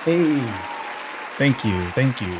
Hey, Thank you. Thank you.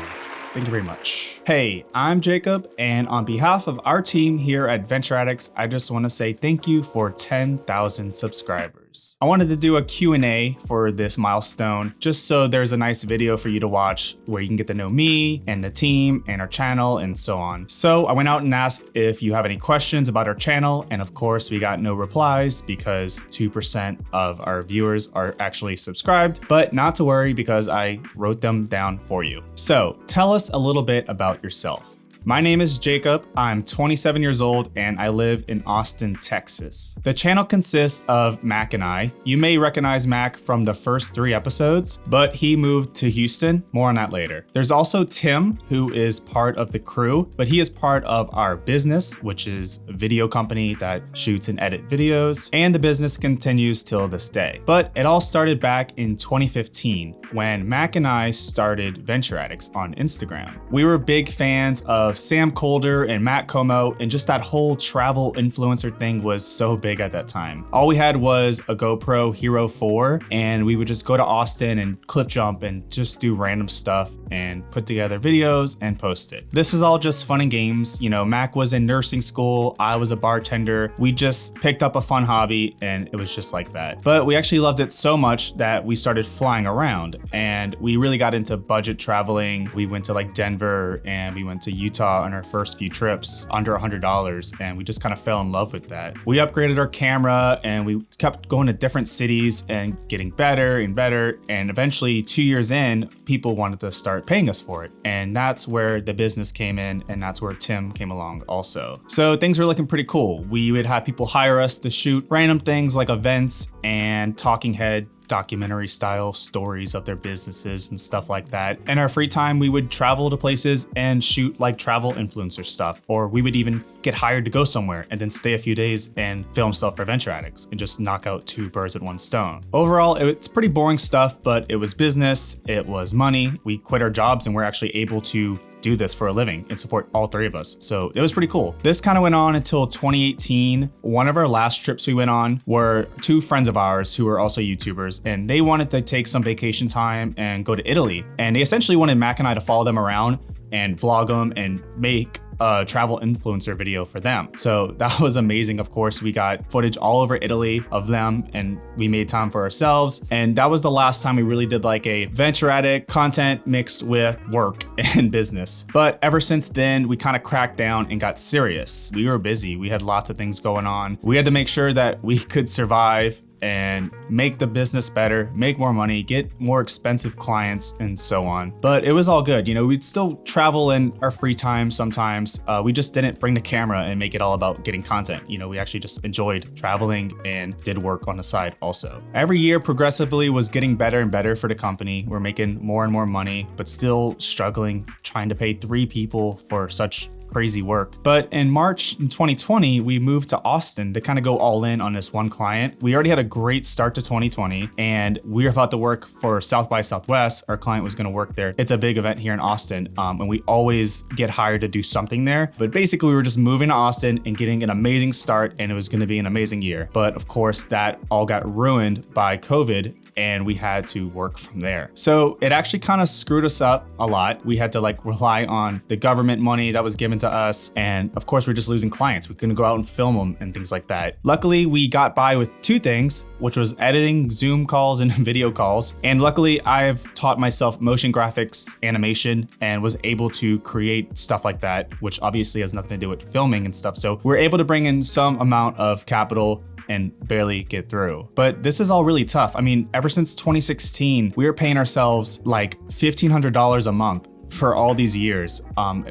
Thank you very much. Hey, I'm Jacob, and on behalf of our team here at Venture Addicts, I just want to say thank you for 10,000 subscribers. I wanted to do a Q&A for this milestone, just so there's a nice video for you to watch where you can get to know me and the team and our channel and so on. So I went out and asked if you have any questions about our channel, and of course we got no replies because 2% of our viewers are actually subscribed, but not to worry because I wrote them down for you. So tell us a little bit about yourself. My name is Jacob, I'm 27 years old, and I live in Austin, Texas. The channel consists of Mac and I. You may recognize Mac from the first 3 episodes, but he moved to Houston. More on that later. There's also Tim, who is part of the crew, but he is part of our business, which is a video company that shoots and edits videos, and the business continues till this day. But it all started back in 2015 when Mac and I started Venture Addicts on Instagram. We were big fans of Sam Colder and Matt Como, and just that whole travel influencer thing was so big at that time. All we had was a GoPro Hero 4, and we would just go to Austin and cliff jump and just do random stuff and put together videos and post it. This was all just fun and games. You know, Mac was in nursing school, I was a bartender. We just picked up a fun hobby and it was just like that. But we actually loved it so much that we started flying around, and we really got into budget traveling. We went to like Denver and we went to Utah on our first few trips under $100, and we just kind of fell in love with that. We upgraded our camera and we kept going to different cities and getting better and better, and eventually 2 years in, people wanted to start paying us for it, and that's where the business came in, and that's where Tim came along also. So things were looking pretty cool. We would have people hire us to shoot random things like events and talking head documentary style stories of their businesses and stuff like that. In our free time, we would travel to places and shoot like travel influencer stuff, or we would even get hired to go somewhere and then stay a few days and film stuff for Venture Addicts and just knock out 2 birds with 1 stone. Overall, it's pretty boring stuff, but it was business, it was money. We quit our jobs and we're actually able to do this for a living and support all 3 of us. So it was pretty cool. This kind of went on until 2018. One of our last trips we went on were 2 friends of ours who are also YouTubers, and they wanted to take some vacation time and go to Italy. And they essentially wanted Mac and I to follow them around and vlog them and make a travel influencer video for them. So that was amazing. Of course, we got footage all over Italy of them, and we made time for ourselves. And that was the last time we really did like a Venture Addict content mixed with work and business. But ever since then, we kind of cracked down and got serious. We were busy. We had lots of things going on. We had to make sure that we could survive and make the business better, make more money, get more expensive clients, and so on. But it was all good. You know, we'd still travel in our free time sometimes. We just didn't bring the camera and make it all about getting content. You know, we actually just enjoyed traveling and did work on the side also. Every year progressively was getting better and better for the company. We're making more and more money, but still struggling, trying to pay 3 people for such crazy work. But in March 2020, we moved to Austin to kind of go all in on this one client. We already had a great start to 2020, and we were about to work for South by Southwest. Our client was going to work there. It's a big event here in Austin, and we always get hired to do something there. But basically, we were just moving to Austin and getting an amazing start, and it was going to be an amazing year. But of course, that all got ruined by COVID, and we had to work from there. So it actually kind of screwed us up a lot. We had to like rely on the government money that was given to us. And of course, we're just losing clients. We couldn't go out and film them and things like that. Luckily, we got by with 2 things, which was editing Zoom calls and video calls. And luckily, I've taught myself motion graphics, animation, and was able to create stuff like that, which obviously has nothing to do with filming and stuff. So we're able to bring in some amount of capital and barely get through. But this is all really tough. I mean, ever since 2016, we were paying ourselves like $1,500 a month for all these years.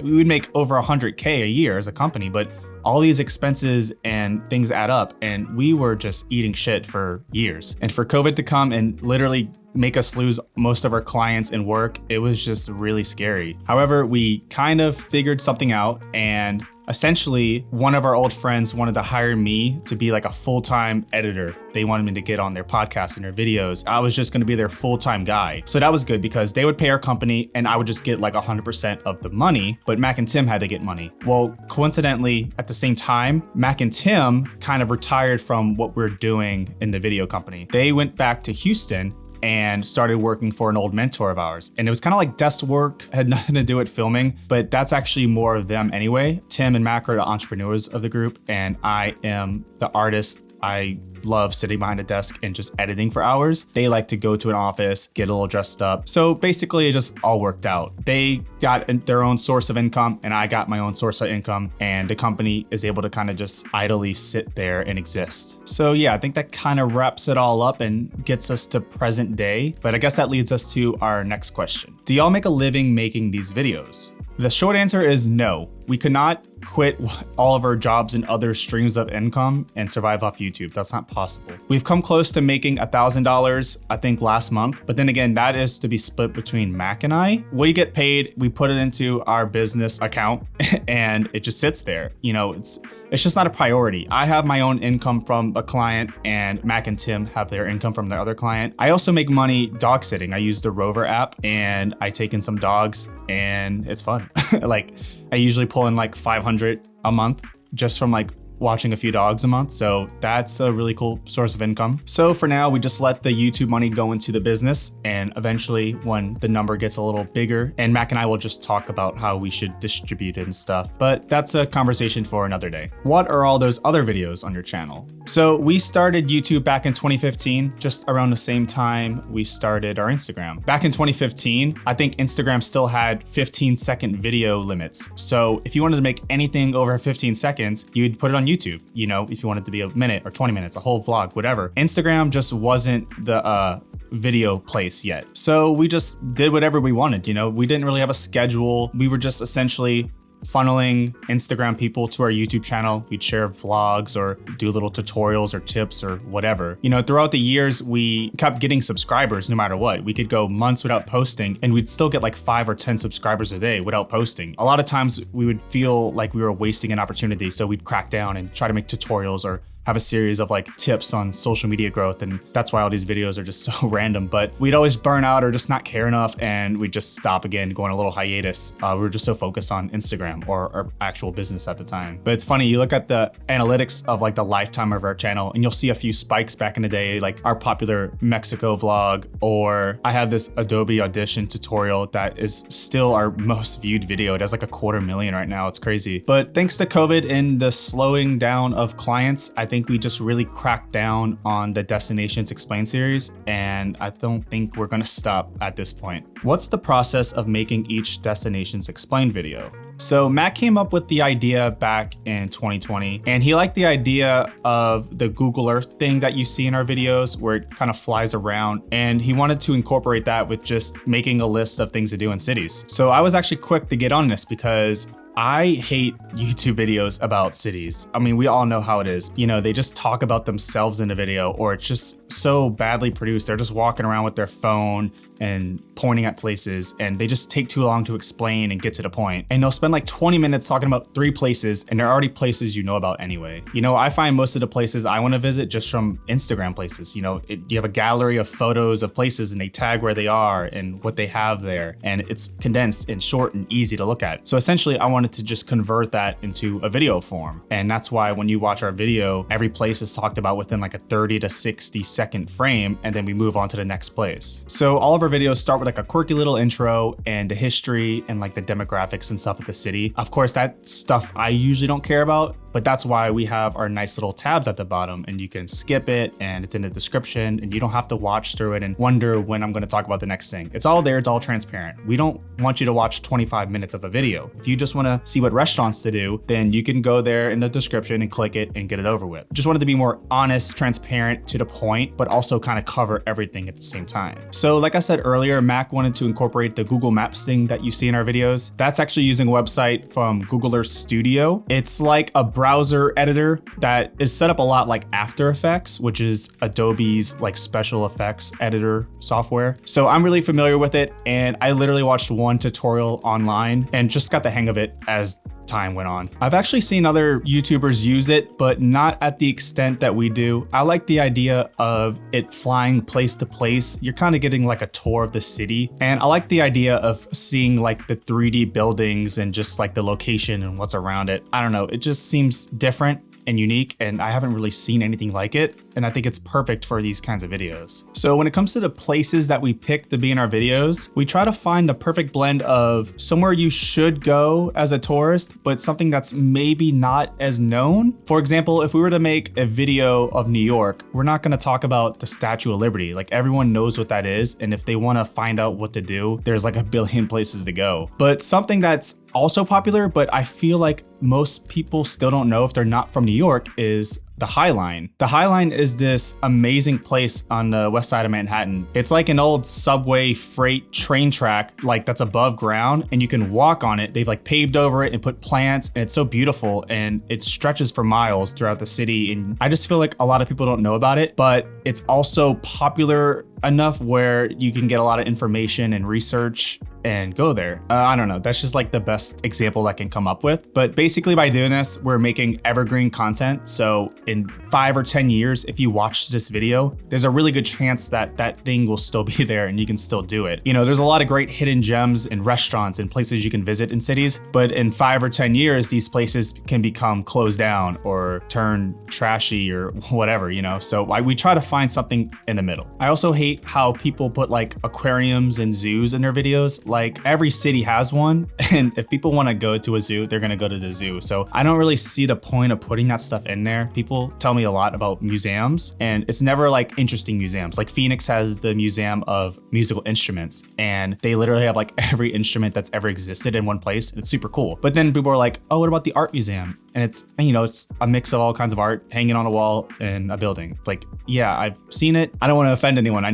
We would make over 100K a year as a company, but all these expenses and things add up, and we were just eating shit for years. And for COVID to come and literally make us lose most of our clients and work, it was just really scary. However, we kind of figured something out, and essentially one of our old friends wanted to hire me to be like a full-time editor. They wanted me to get on their podcasts and their videos. I was just gonna be their full-time guy. So that was good because they would pay our company and I would just get like 100% of the money, but Mac and Tim had to get money. Well, coincidentally, at the same time, Mac and Tim kind of retired from what we're doing in the video company. They went back to Houston and started working for an old mentor of ours. And it was kind of like desk work, had nothing to do with filming, but that's actually more of them anyway. Tim and Mac are the entrepreneurs of the group, and I am the artist. I love sitting behind a desk and just editing for hours. They like to go to an office, get a little dressed up. So basically it just all worked out. They got their own source of income and I got my own source of income, and the company is able to kind of just idly sit there and exist. So yeah, I think that kind of wraps it all up and gets us to present day. But I guess that leads us to our next question. Do y'all make a living making these videos? The short answer is no. We could not quit all of our jobs and other streams of income and survive off YouTube. That's not possible. We've come close to making $1,000, I think last month, but then again, that is to be split between Mac and I. We get paid, we put it into our business account and it just sits there. You know, it's just not a priority. I have my own income from a client and Mac and Tim have their income from their other client. I also make money dog sitting. I use the Rover app and I take in some dogs and it's fun. Like I usually pull in like 500 a month just from like watching a few dogs a month. So that's a really cool source of income. So for now, we just let the YouTube money go into the business. And eventually when the number gets a little bigger, and Mac and I will just talk about how we should distribute it and stuff. But that's a conversation for another day. What are all those other videos on your channel? So we started YouTube back in 2015, just around the same time we started our Instagram. Back in 2015, I think Instagram still had 15-second video limits. So if you wanted to make anything over 15 seconds, you'd put it on YouTube. You know, if you wanted to be a minute or 20 minutes, a whole vlog, whatever. Instagram just wasn't the video place yet. So we just did whatever we wanted. You know, we didn't really have a schedule. We were just essentially funneling Instagram people to our YouTube channel. We'd share vlogs or do little tutorials or tips or whatever. You know, throughout the years, we kept getting subscribers no matter what. We could go months without posting and we'd still get like 5 or 10 subscribers a day without posting. A lot of times we would feel like we were wasting an opportunity. So we'd crack down and try to make tutorials or have a series of like tips on social media growth. And that's why all these videos are just so random, but we'd always burn out or just not care enough. And we'd just stop again, go on a little hiatus. We were just so focused on Instagram or our actual business at the time. But it's funny, you look at the analytics of like the lifetime of our channel and you'll see a few spikes back in the day, like our popular Mexico vlog, or I have this Adobe Audition tutorial that is still our most viewed video. It has like 250,000 right now. It's crazy. But thanks to COVID and the slowing down of clients, I think we just really cracked down on the Destinations Explained series, and I don't think we're gonna stop at this point. What's the process of making each Destinations Explained video? So Matt came up with the idea back in 2020, and he liked the idea of the Google Earth thing that you see in our videos where it kind of flies around, and he wanted to incorporate that with just making a list of things to do in cities. So I was actually quick to get on this because I hate YouTube videos about cities. I mean, we all know how it is. You know, they just talk about themselves in the video, or it's just so badly produced. They're just walking around with their phone and pointing at places, and they just take too long to explain and get to the point. And they'll spend like 20 minutes talking about 3 places, and they're already places you know about anyway. You know, I find most of the places I want to visit just from Instagram places. You know, you have a gallery of photos of places and they tag where they are and what they have there. And it's condensed and short and easy to look at. So essentially I wanted to just convert that into a video form. And that's why when you watch our video, every place is talked about within like a 30 to 60 second frame, and then we move on to the next place. So all of our videos start with like a quirky little intro and the history and like the demographics and stuff of the city. Of course, that stuff I usually don't care about, but that's why we have our nice little tabs at the bottom, and you can skip it and it's in the description and you don't have to watch through it and wonder when I'm going to talk about the next thing. It's all there. It's all transparent. We don't want you to watch 25 minutes of a video. If you just want to see what restaurants to do, then you can go there in the description and click it and get it over with. Just wanted to be more honest, transparent, to the point, but also kind of cover everything at the same time. So like I said earlier, Mac wanted to incorporate the Google Maps thing that you see in our videos. That's actually using a website from Google Earth Studio. It's like a browser editor that is set up a lot like After Effects, which is Adobe's like special effects editor software. So I'm really familiar with it, and I literally watched one tutorial online and just got the hang of it as time went on. I've actually seen other YouTubers use it, but not at the extent that we do. I like the idea of it flying place to place. You're kind of getting like a tour of the city. And I like the idea of seeing like the 3D buildings and just like the location and what's around it. I don't know, it just seems different. and unique, and I haven't really seen anything like it. And I think it's perfect for these kinds of videos. So when it comes to the places that we pick to be in our videos, we try to find a perfect blend of somewhere you should go as a tourist, but something that's maybe not as known. For example, if we were to make a video of New York, we're not gonna talk about the Statue of Liberty. Like, everyone knows what that is. And if they wanna find out what to do, there's like a billion places to go. But something that's also popular, but I feel like most people still don't know if they're not from New York, is the High Line. The High Line is this amazing place on the west side of Manhattan. It's like an old subway freight train track, like that's above ground, and you can walk on it. They've like paved over it and put plants, and it's so beautiful, and it stretches for miles throughout the city. And I just feel like a lot of people don't know about it, but it's also popular enough where you can get a lot of information and research and go there. I don't know, that's just like the best example I can come up with. But basically by doing this, we're making evergreen content. So in 5 or 10 years, if you watch this video, there's a really good chance that that thing will still be there and you can still do it. You know, there's a lot of great hidden gems and restaurants and places you can visit in cities, but in 5 or 10 years, these places can become closed down or turn trashy or whatever, you know? So we try to find something in the middle. I also hate how people put like aquariums and zoos in their videos. Like, every city has one, and if people want to go to a zoo, they're gonna go to the zoo. So I don't really see the point of putting that stuff in there. People tell me a lot about museums, and it's never like interesting museums. Like Phoenix has the Museum of Musical Instruments, and they literally have like every instrument that's ever existed in one place. It's super cool. But then people are like, oh, what about the art museum? And it's, you know, it's a mix of all kinds of art hanging on a wall in a building. It's like, yeah, I've seen it. I don't want to offend anyone.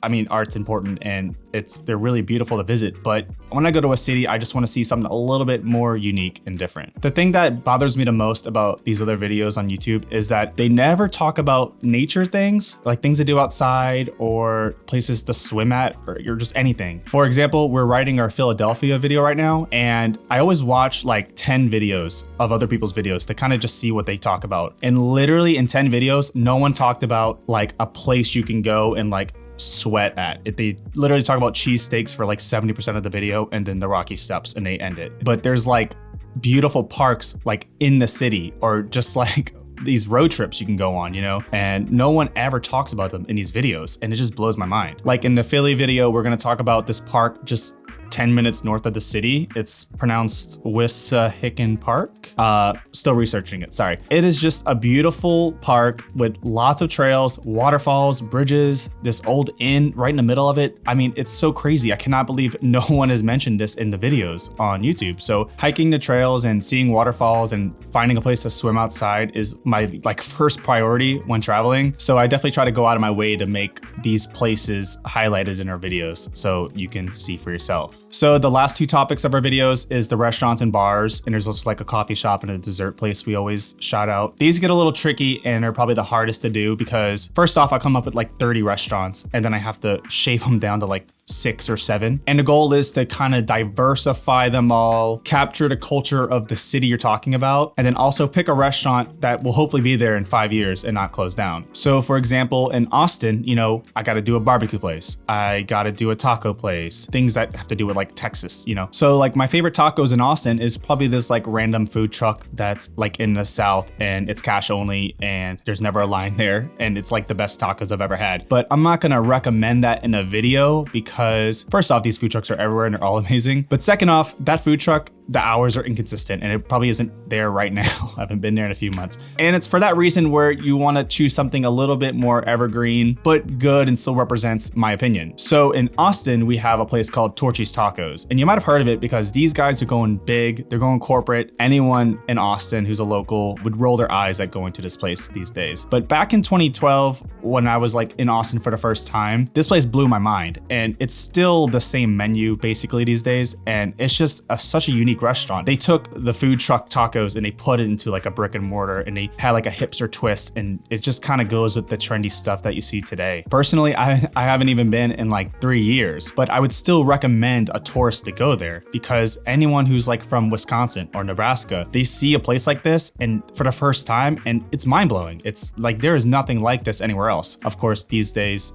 I mean, art's important and they're really beautiful to visit, but when I go to a city, I just want to see something a little bit more unique and different. The thing that bothers me the most about these other videos on YouTube is that they never talk about nature things, like things to do outside or places to swim at or just anything. For example, we're writing our Philadelphia video right now, and I always watch like 10 videos of other people's videos to kind of just see what they talk about. And literally in 10 videos, no one talked about like a place you can go and like sweat at. They literally talk about cheesesteaks for like 70% of the video, and then the Rocky Steps, and they end it. But there's like beautiful parks like in the city, or just like these road trips you can go on, you know, and no one ever talks about them in these videos, and it just blows my mind. Like in the Philly video, we're gonna talk about this park just 10 minutes north of the city. It's pronounced Wissahickon Park. Still researching it, sorry. It is just a beautiful park with lots of trails, waterfalls, bridges, this old inn right in the middle of it. I mean, it's so crazy. I cannot believe no one has mentioned this in the videos on YouTube. So hiking the trails and seeing waterfalls and finding a place to swim outside is my like first priority when traveling. So I definitely try to go out of my way to make these places highlighted in our videos so you can see for yourself. So the last 2 topics of our videos is the restaurants and bars, and there's also like a coffee shop and a dessert place we always shout out. These get a little tricky and are probably the hardest to do because first off, I come up with like 30 restaurants and then I have to shave them down to like 6 or 7. And the goal is to kind of diversify them all, capture the culture of the city you're talking about, and then also pick a restaurant that will hopefully be there in 5 years and not close down. So for example, in Austin, you know, I got to do a barbecue place. I got to do a taco place, things that have to do with like Texas, you know? So like my favorite tacos in Austin is probably this like random food truck that's like in the South, and it's cash only and there's never a line there. And it's like the best tacos I've ever had. But I'm not going to recommend that in a video because first off, these food trucks are everywhere and they're all amazing. But second off, that food truck, the hours are inconsistent and it probably isn't there right now. I haven't been there in a few months. And it's for that reason where you want to choose something a little bit more evergreen, but good and still represents my opinion. So in Austin, we have a place called Torchy's Tacos. And you might have heard of it because these guys are going big, they're going corporate. Anyone in Austin who's a local would roll their eyes at going to this place these days. But back in 2012, when I was like in Austin for the first time, this place blew my mind. And it's still the same menu basically these days. And it's just such a unique restaurant. They took the food truck tacos and they put it into like a brick and mortar, and they had like a hipster twist, and it just kind of goes with the trendy stuff that you see today. Personally, I haven't even been in like 3 years, but I would still recommend a tourist to go there because anyone who's like from Wisconsin or Nebraska, they see a place like this and for the first time, and it's mind blowing. It's like there is nothing like this anywhere else. Of course, these days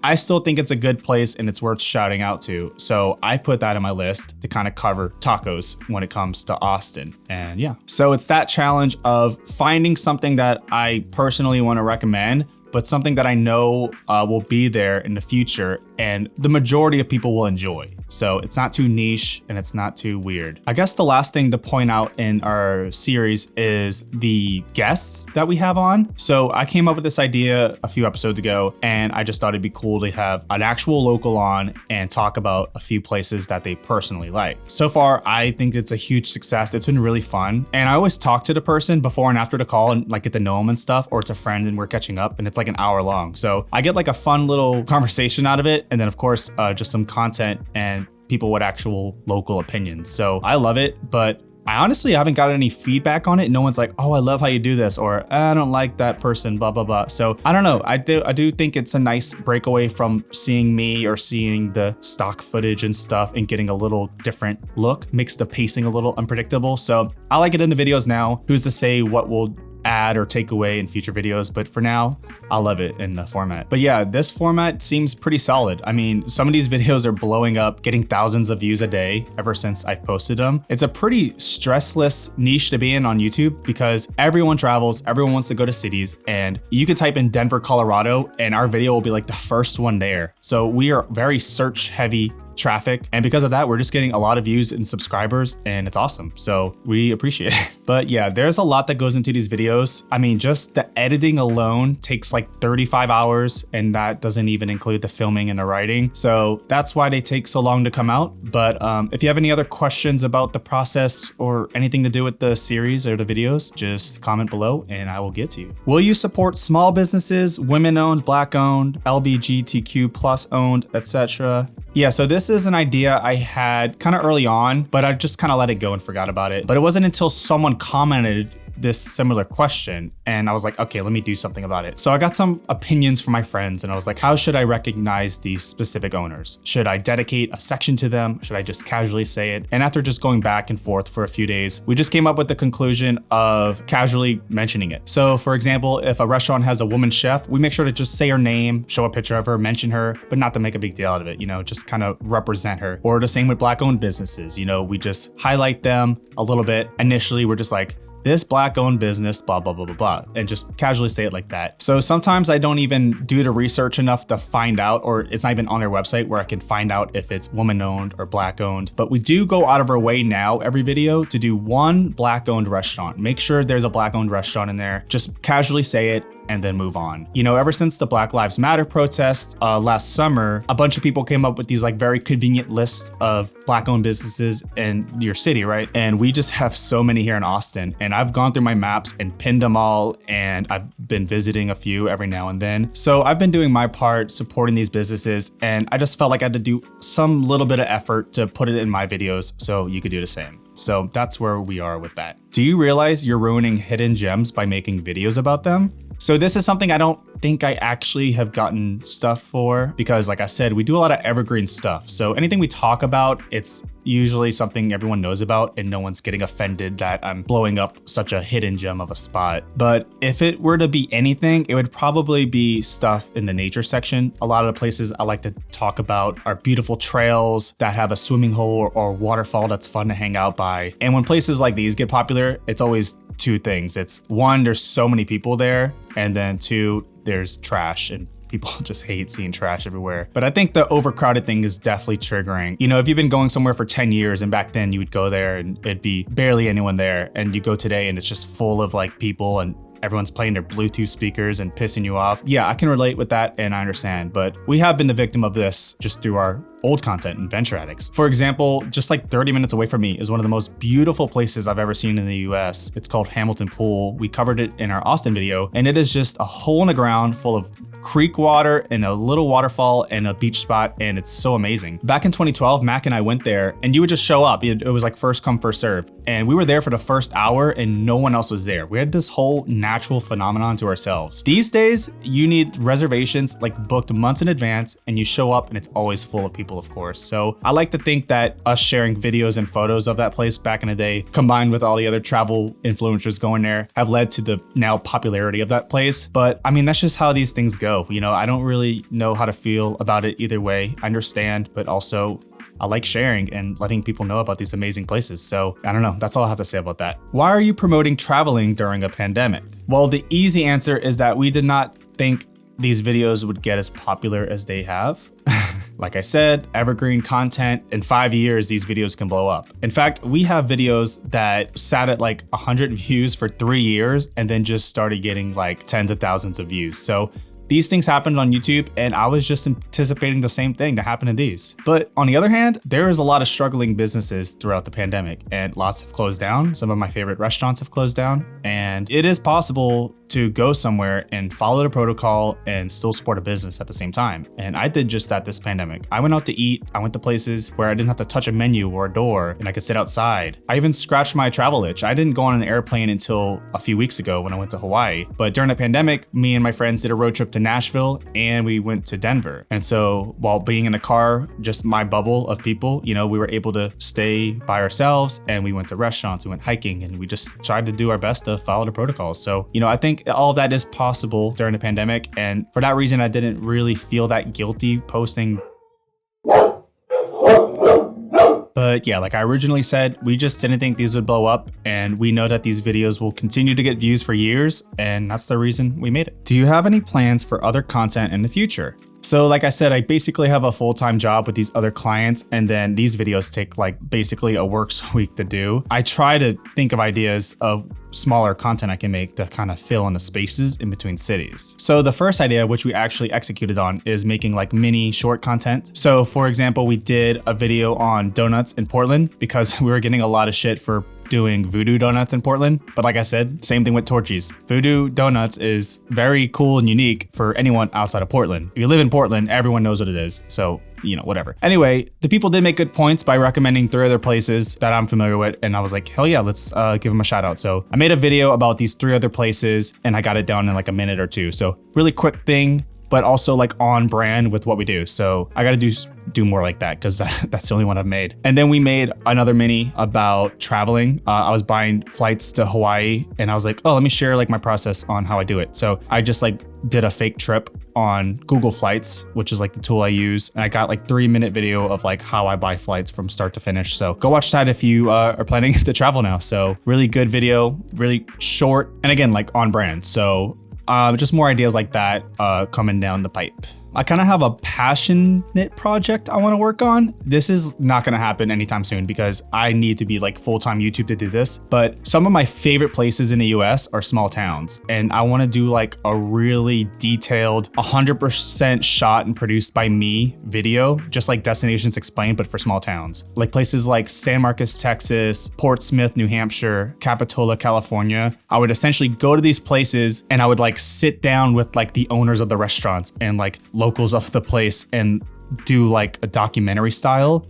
I still think it's a good place and it's worth shouting out to. So I put that in my list to kind of cover tacos when it comes to Austin. And yeah, so it's that challenge of finding something that I personally want to recommend, but something that I know will be there in the future and the majority of people will enjoy. So it's not too niche and it's not too weird. I guess the last thing to point out in our series is the guests that we have on. So I came up with this idea a few episodes ago and I just thought it'd be cool to have an actual local on and talk about a few places that they personally like. So far, I think it's a huge success. It's been really fun. And I always talk to the person before and after the call and like get to know them and stuff, or it's a friend and we're catching up and it's like an hour long. So I get like a fun little conversation out of it. And then of course, just some content and people with actual local opinions. So I love it, but I honestly haven't got any feedback on it. No one's like, oh, I love how you do this, or I don't like that person, blah, blah, blah. So I don't know. I do think it's a nice breakaway from seeing me or seeing the stock footage and stuff and getting a little different look, makes the pacing a little unpredictable. So I like it in the videos now. Who's to say what we'll add or take away in future videos, but for now, I love it in the format. But yeah, this format seems pretty solid. I mean, some of these videos are blowing up, getting thousands of views a day ever since I've posted them. It's a pretty stressless niche to be in on YouTube because everyone travels, everyone wants to go to cities, and you can type in Denver, Colorado, and our video will be like the first one there. So we are very search heavy traffic, and because of that, we're just getting a lot of views and subscribers, and it's awesome. So we appreciate it. But yeah, there's a lot that goes into these videos. I mean, just the editing alone takes like 35 hours, and that doesn't even include the filming and the writing. So that's why they take so long to come out. But if you have any other questions about the process or anything to do with the series or the videos, just comment below and I will get to you. Will you support small businesses, women-owned, Black-owned, LGBTQ plus owned, etc.? Yeah, so this is an idea I had kind of early on, but I just kind of let it go and forgot about it. But it wasn't until someone commented this similar question and I was like, okay, let me do something about it. So I got some opinions from my friends and I was like, how should I recognize these specific owners? Should I dedicate a section to them? Should I just casually say it? And after just going back and forth for a few days, we just came up with the conclusion of casually mentioning it. So for example, if a restaurant has a woman chef, we make sure to just say her name, show a picture of her, mention her, but not to make a big deal out of it, you know, just kind of represent her. Or the same with Black-owned businesses, you know, we just highlight them a little bit. Initially, we're just like, this Black-owned business, blah, blah, blah, blah, blah, and just casually say it like that. So sometimes I don't even do the research enough to find out, or it's not even on their website where I can find out if it's woman-owned or Black-owned. But we do go out of our way now, every video, to do one Black-owned restaurant. Make sure there's a Black-owned restaurant in there. Just casually say it and then move on. You know, ever since the Black Lives Matter protest last summer, a bunch of people came up with these like very convenient lists of Black-owned businesses in your city, right? And we just have so many here in Austin. And I've gone through my maps and pinned them all, and I've been visiting a few every now and then. So I've been doing my part supporting these businesses, and I just felt like I had to do some little bit of effort to put it in my videos so you could do the same. So that's where we are with that. Do you realize you're ruining hidden gems by making videos about them? So this is something I don't think I actually have gotten stuff for because like I said, we do a lot of evergreen stuff. So anything we talk about, it's usually something everyone knows about and no one's getting offended that I'm blowing up such a hidden gem of a spot. But if it were to be anything, it would probably be stuff in the nature section. A lot of the places I like to talk about are beautiful trails that have a swimming hole or waterfall that's fun to hang out by. And when places like these get popular, it's always two things. It's one, there's so many people there, and then two, there's trash and people just hate seeing trash everywhere. But I think the overcrowded thing is definitely triggering. You know, if you've been going somewhere for 10 years and back then you would go there and it'd be barely anyone there, and you go today and it's just full of like people and everyone's playing their Bluetooth speakers and pissing you off. Yeah, I can relate with that and I understand, but we have been the victim of this just through our old content in Venture Addicts. For example, just like 30 minutes away from me is one of the most beautiful places I've ever seen in the US. It's called Hamilton Pool. We covered it in our Austin video, and it is just a hole in the ground full of creek water and a little waterfall and a beach spot, and it's so amazing. Back in 2012, Mac and I went there, and you would just show up. It was like first come, first serve. And we were there for the first hour and no one else was there. We had this whole natural phenomenon to ourselves. These days, you need reservations like booked months in advance, and you show up and it's always full of people travel, of course. So I like to think that us sharing videos and photos of that place back in the day, combined with all the other travel influencers going there, have led to the now popularity of that place. But I mean, that's just how these things go. You know, I don't really know how to feel about it either way. I understand, but also I like sharing and letting people know about these amazing places. So I don't know, that's all I have to say about that. Why are you promoting traveling during a pandemic? Well, the easy answer is that we did not think these videos would get as popular as they have. Like I said, evergreen content. In 5 years, these videos can blow up. In fact, we have videos that sat at like 100 views for 3 years and then just started getting like tens of thousands of views. So these things happened on YouTube, and I was just anticipating the same thing to happen to these. But on the other hand, there is a lot of struggling businesses throughout the pandemic, and lots have closed down. Some of my favorite restaurants have closed down, and it is possible to go somewhere and follow the protocol and still support a business at the same time. And I did just that this pandemic. I went out to eat. I went to places where I didn't have to touch a menu or a door, and I could sit outside. I even scratched my travel itch. I didn't go on an airplane until a few weeks ago when I went to Hawaii. But during the pandemic, me and my friends did a road trip to Nashville, and we went to Denver. And so while being in a car, just my bubble of people, you know, we were able to stay by ourselves, and we went to restaurants, we went hiking, and we just tried to do our best to follow the protocols. So, you know, I think all of that is possible during the pandemic. And for that reason, I didn't really feel that guilty posting. But yeah, like I originally said, we just didn't think these would blow up, and we know that these videos will continue to get views for years, and that's the reason we made it. Do you have any plans for other content in the future? So like I said, I basically have a full-time job with these other clients, and then these videos take like basically a works week to do. I try to think of ideas of smaller content I can make to kind of fill in the spaces in between cities. So the first idea, which we actually executed on, is making like mini short content. So for example, we did a video on donuts in Portland because we were getting a lot of shit for doing voodoo donuts in Portland. But like I said, same thing with Torchy's. Voodoo donuts is very cool and unique for anyone outside of Portland. If you live in Portland, everyone knows what it is. So, you know, whatever. Anyway, the people did make good points by recommending 3 other places that I'm familiar with. And I was like, hell yeah, let's give them a shout out. So I made a video about these 3 other places, and I got it down in like a minute or 2. So really quick thing, but also like on brand with what we do. So I got to do more like that because that's the only one I've made. And then we made another mini about traveling. I was buying flights to Hawaii, and I was like, oh, let me share like my process on how I do it. So I just like did a fake trip on Google Flights, which is like the tool I use. And I got like 3-minute video of like how I buy flights from start to finish. So go watch that if you are planning to travel now. So really good video, really short, and again, like on brand. So just more ideas like that coming down the pipe. I kind of have a passionate project I want to work on. This is not going to happen anytime soon because I need to be like full-time YouTube to do this. But some of my favorite places in the US are small towns, and I want to do like a really detailed 100% shot and produced by me video, just like Destinations Explained, but for small towns. Like places like San Marcos, Texas, Portsmouth, New Hampshire, Capitola, California. I would essentially go to these places, and I would like sit down with like the owners of the restaurants and like locals of the place and do like a documentary style,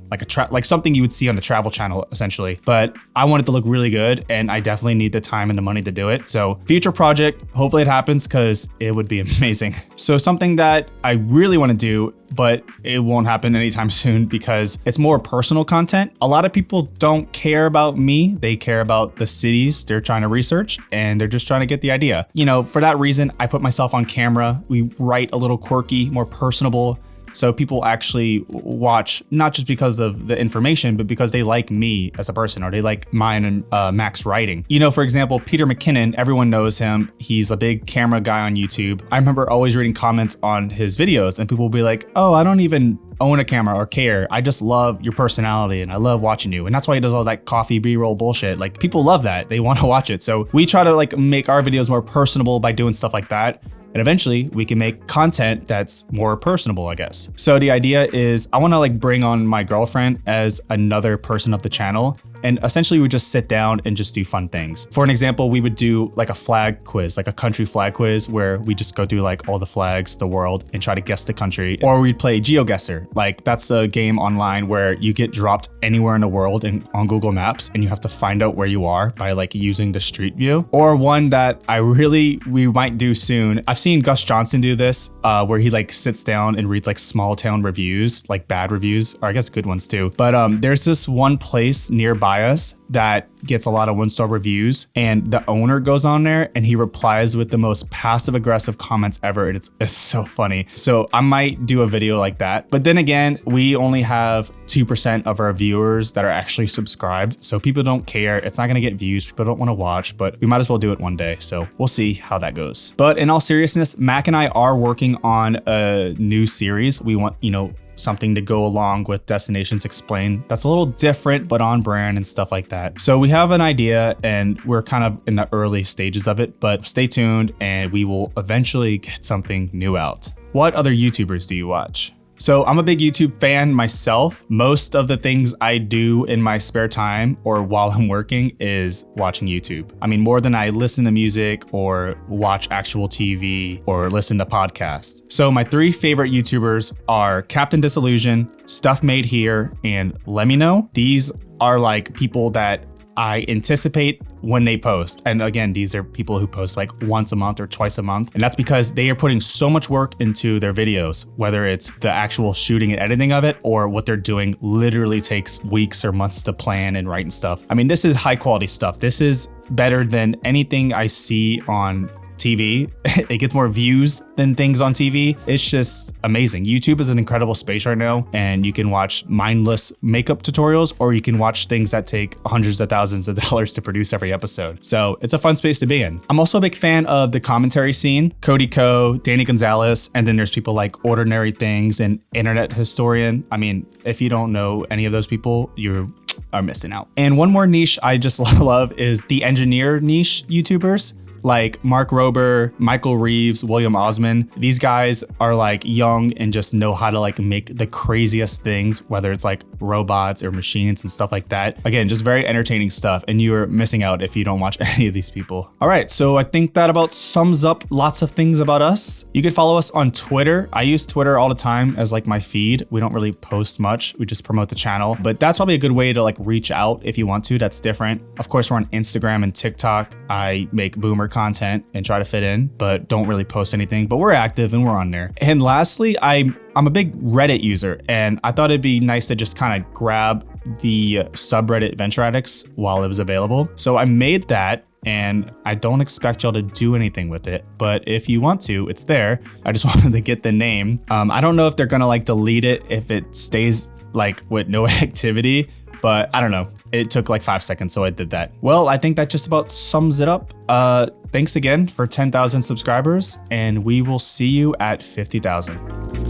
like something you would see on the Travel Channel essentially. But I want it to look really good, and I definitely need the time and the money to do it. So future project, hopefully it happens because it would be amazing. So something that I really want to do, but it won't happen anytime soon because it's more personal content. A lot of people don't care about me. They care about the cities they're trying to research, and they're just trying to get the idea. You know, for that reason, I put myself on camera. We write a little quirky, more personable, so people actually watch, not just because of the information, but because they like me as a person, or they like mine and Mac's writing. You know, for example, Peter McKinnon, everyone knows him. He's a big camera guy on YouTube. I remember always reading comments on his videos, and people will be like, oh, I don't even own a camera or care. I just love your personality, and I love watching you. And that's why he does all that coffee B-roll bullshit. Like, people love that. They want to watch it. So we try to like make our videos more personable by doing stuff like that. And eventually we can make content that's more personable, I guess. So the idea is I want to like bring on my girlfriend as another person of the channel And essentially we just sit down and just do fun things. For an example, we would do like a flag quiz, like a country flag quiz, where we just go through like all the flags of the world and try to guess the country. Or we'd play GeoGuessr. Like that's a game online where you get dropped anywhere in the world and on Google Maps and you have to find out where you are by like using the street view. Or one that we might do soon. I've seen Gus Johnson do this, where he like sits down and reads like small town reviews, like bad reviews, or I guess good ones too. But there's this one place nearby us that gets a lot of 1-star reviews, and the owner goes on there and he replies with the most passive aggressive comments ever. And it's so funny. So I might do a video like that. But then again, we only have 2% of our viewers that are actually subscribed. So people don't care. It's not going to get views. People don't want to watch, but we might as well do it one day. So we'll see how that goes. But in all seriousness, Mac and I are working on a new series. We want, something to go along with Destinations Explained that's a little different, but on brand and stuff like that. So we have an idea and we're kind of in the early stages of it, but stay tuned and we will eventually get something new out. What other YouTubers do you watch? So I'm a big YouTube fan myself. Most of the things I do in my spare time or while I'm working is watching YouTube. I mean, more than I listen to music or watch actual TV or listen to podcasts. So my 3 favorite YouTubers are Captain Disillusion, Stuff Made Here, and Let Me Know. These are like people that I anticipate when they post. And again, these are people who post like once a month or twice a month. And that's because they are putting so much work into their videos, whether it's the actual shooting and editing of it or what they're doing literally takes weeks or months to plan and write and stuff. I mean, this is high quality stuff. This is better than anything I see on TV. It gets more views than things on TV. It's just amazing. YouTube is an incredible space right now, and you can watch mindless makeup tutorials, or you can watch things that take hundreds of thousands of dollars to produce every episode. So it's a fun space to be in. I'm also a big fan of the commentary scene, Cody Ko, Danny Gonzalez, and then there's people like Ordinary Things and Internet Historian. I mean, if you don't know any of those people, you are missing out. And one more niche I just love is the engineer niche YouTubers, like Mark Rober, Michael Reeves, William Osman. These guys are like young and just know how to like make the craziest things, whether it's like robots or machines and stuff like that. Again, just very entertaining stuff, and you're missing out if you don't watch any of these people. All right, so I think that about sums up lots of things about us. You can follow us on Twitter. I use Twitter all the time as like my feed. We don't really post much. We just promote the channel, but that's probably a good way to like reach out if you want to. That's different. Of course, we're on Instagram and TikTok. I make boomer content and try to fit in, but don't really post anything, but we're active and we're on there. And lastly, I'm a big Reddit user, and I thought it'd be nice to just kind of grab the subreddit Venture Addicts while it was available. So I made that, and I don't expect y'all to do anything with it, but if you want to, it's there. I just wanted to get the name. I don't know if they're gonna like delete it if it stays like with no activity, but I don't know. It took like 5 seconds, so I did that. Well, I think that just about sums it up. Thanks again for 10,000 subscribers, and we will see you at 50,000.